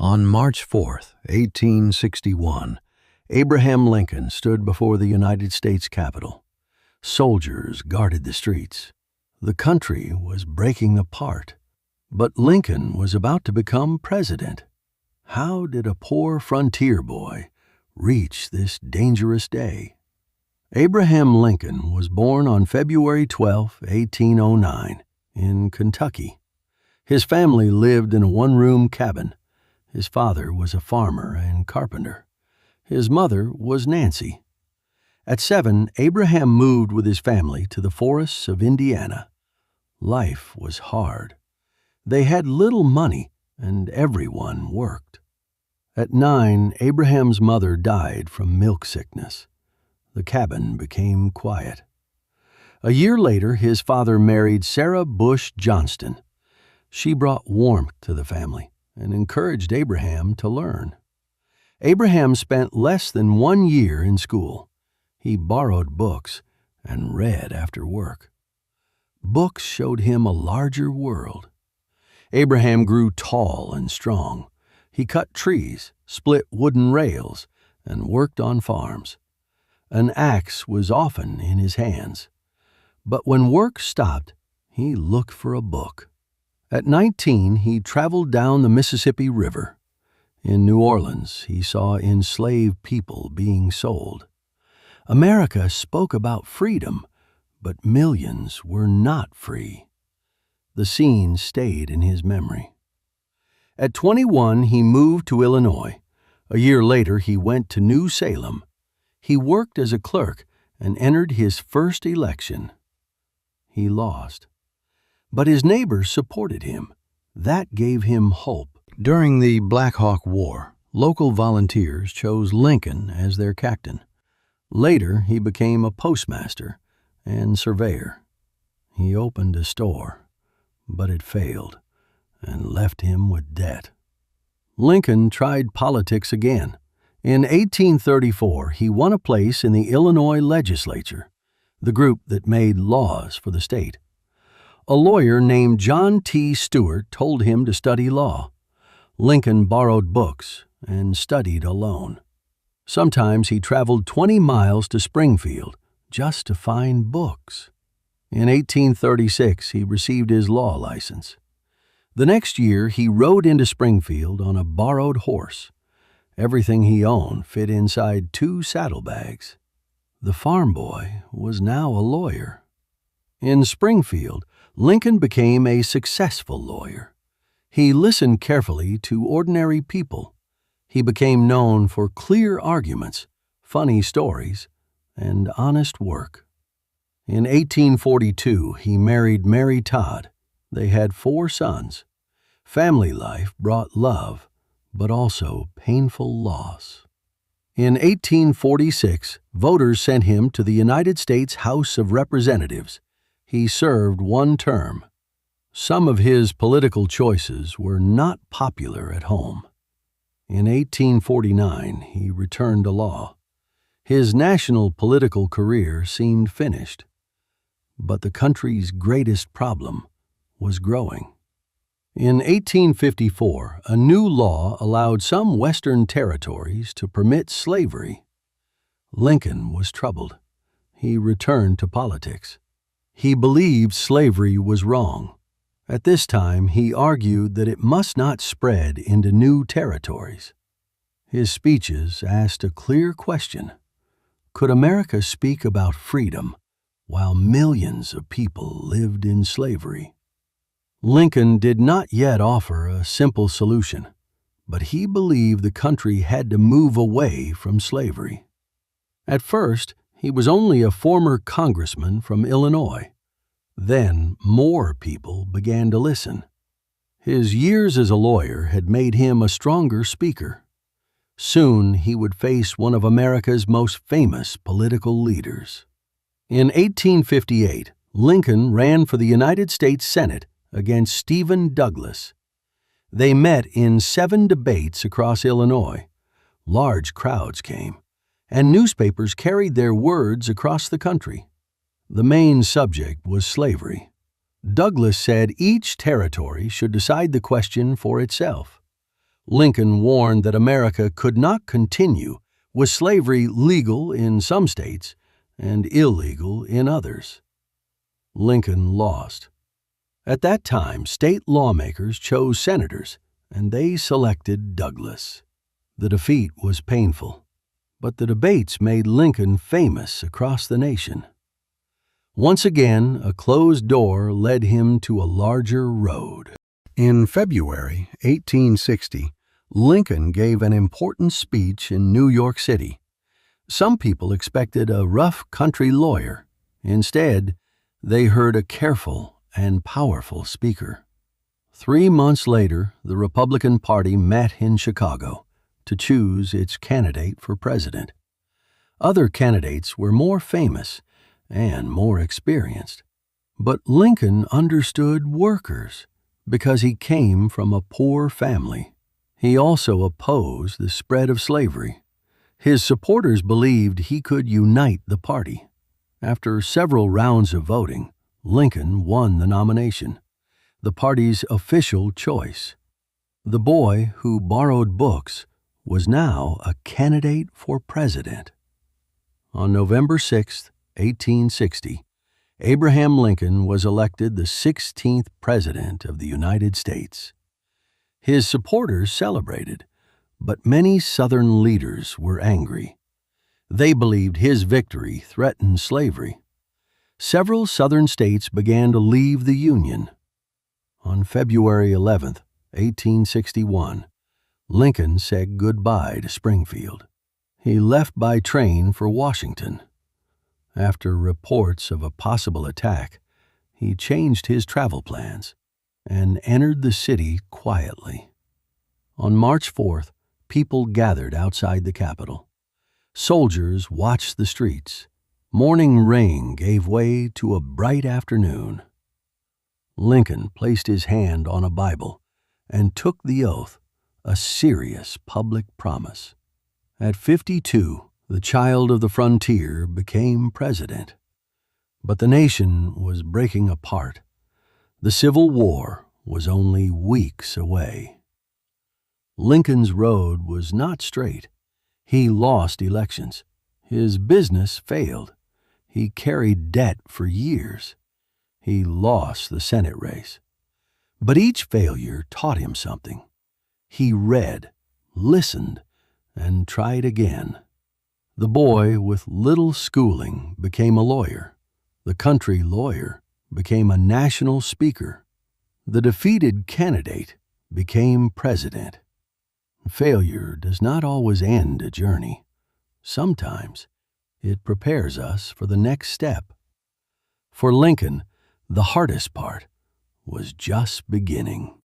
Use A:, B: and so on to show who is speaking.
A: On March 4th, 1861, Abraham Lincoln stood before the United States Capitol. Soldiers guarded the streets. The country was breaking apart, but Lincoln was about to become president. How did a poor frontier boy reach this dangerous day? Abraham Lincoln was born on February 12, 1809, in Kentucky. His family lived in a one-room cabin. His father was a farmer and carpenter. His mother was Nancy. At 7, Abraham moved with his family to the forests of Indiana. Life was hard. They had little money, and everyone worked. At 9, Abraham's mother died from milk sickness. The cabin became quiet. A year later, his father married Sarah Bush Johnston. She brought warmth to the family and encouraged Abraham to learn. Abraham spent less than 1 year in school. He borrowed books and read after work. Books showed him a larger world. Abraham grew tall and strong. He cut trees, split wooden rails, and worked on farms. An axe was often in his hands. But when work stopped, he looked for a book. At 19, he traveled down the Mississippi River. In New Orleans, he saw enslaved people being sold. America spoke about freedom, but millions were not free. The scene stayed in his memory. At 21, he moved to Illinois. A year later, he went to New Salem. He worked as a clerk and entered his first election. He lost. But his neighbors supported him. That gave him hope. During the Black Hawk War, local volunteers chose Lincoln as their captain. Later, he became a postmaster and surveyor. He opened a store, but it failed and left him with debt. Lincoln tried politics again. In 1834, he won a place in the Illinois legislature, the group that made laws for the state. A lawyer named John T. Stewart told him to study law. Lincoln borrowed books and studied alone. Sometimes he traveled 20 miles to Springfield just to find books. In 1836, he received his law license. The next year, he rode into Springfield on a borrowed horse. Everything he owned fit inside 2 saddlebags. The farm boy was now a lawyer. In Springfield, Lincoln became a successful lawyer. He listened carefully to ordinary people. He became known for clear arguments, funny stories, and honest work. In 1842, he married Mary Todd. They had 4 sons. Family life brought love, but also painful loss. In 1846, voters sent him to the United States House of Representatives. He served 1 term. Some of his political choices were not popular at home. In 1849, he returned to law. His national political career seemed finished. But the country's greatest problem was growing. In 1854, a new law allowed some Western territories to permit slavery. Lincoln was troubled. He returned to politics. He believed slavery was wrong. At this time, he argued that it must not spread into new territories. His speeches asked a clear question: could America speak about freedom while millions of people lived in slavery? Lincoln did not yet offer a simple solution, but he believed the country had to move away from slavery. At first, he was only a former congressman from Illinois. Then more people began to listen. His years as a lawyer had made him a stronger speaker. Soon he would face one of America's most famous political leaders. In 1858, Lincoln ran for the United States Senate against Stephen Douglas. They met in 7 debates across Illinois. Large crowds came, and newspapers carried their words across the country. The main subject was slavery. Douglas said each territory should decide the question for itself. Lincoln warned that America could not continue with slavery legal in some states and illegal in others. Lincoln lost. At that time, state lawmakers chose senators, and they selected Douglas. The defeat was painful, but the debates made Lincoln famous across the nation. Once again, a closed door led him to a larger road. In February 1860, Lincoln gave an important speech in New York City. Some people expected a rough country lawyer. Instead, they heard a careful and powerful speaker. 3 months later, the Republican Party met in Chicago to choose its candidate for president. Other candidates were more famous and more experienced, but Lincoln understood workers because he came from a poor family. He also opposed the spread of slavery. His supporters believed he could unite the party. After several rounds of voting, Lincoln won the nomination, the party's official choice. The boy who borrowed books was now a candidate for president. On November 6, 1860, Abraham Lincoln was elected the 16th President of the United States. His supporters celebrated, but many Southern leaders were angry. They believed his victory threatened slavery. Several Southern states began to leave the Union. On February 11, 1861, Lincoln said goodbye to Springfield. He left by train for Washington. After reports of a possible attack, he changed his travel plans and entered the city quietly. On March 4th, people gathered outside the Capitol. Soldiers watched the streets. Morning rain gave way to a bright afternoon. Lincoln placed his hand on a Bible and took the oath, a serious public promise. At 52, the child of the frontier became president. But the nation was breaking apart. The Civil War was only weeks away. Lincoln's road was not straight. He lost elections. His business failed. He carried debt for years. He lost the Senate race. But each failure taught him something. He read, listened, and tried again. The boy with little schooling became a lawyer. The country lawyer became a national speaker. The defeated candidate became president. Failure does not always end a journey. Sometimes it prepares us for the next step. For Lincoln, the hardest part was just beginning.